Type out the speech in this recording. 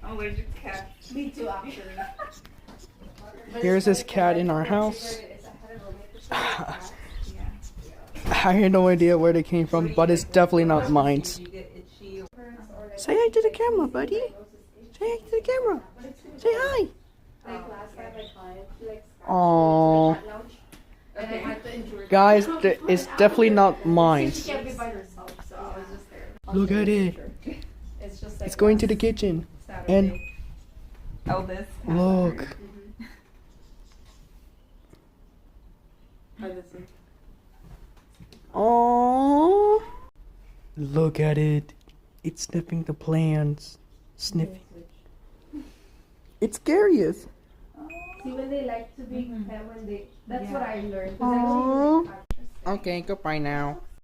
allergic to cats. Me too, actually. Here's this cat in our house. Yeah. I have no idea where they came from, but it's definitely not mine. Say hi to the camera, buddy. Say hi to the camera. Say hi. Aww. Guys, it's definitely not mine. Look at it. It's going to the kitchen. And Eldest. look. Aww. Look at it. It's sniffing the plants. Sniffing. It's scariest. See, when they like to be, when they, that's what I learned. Aww. Okay, goodbye now.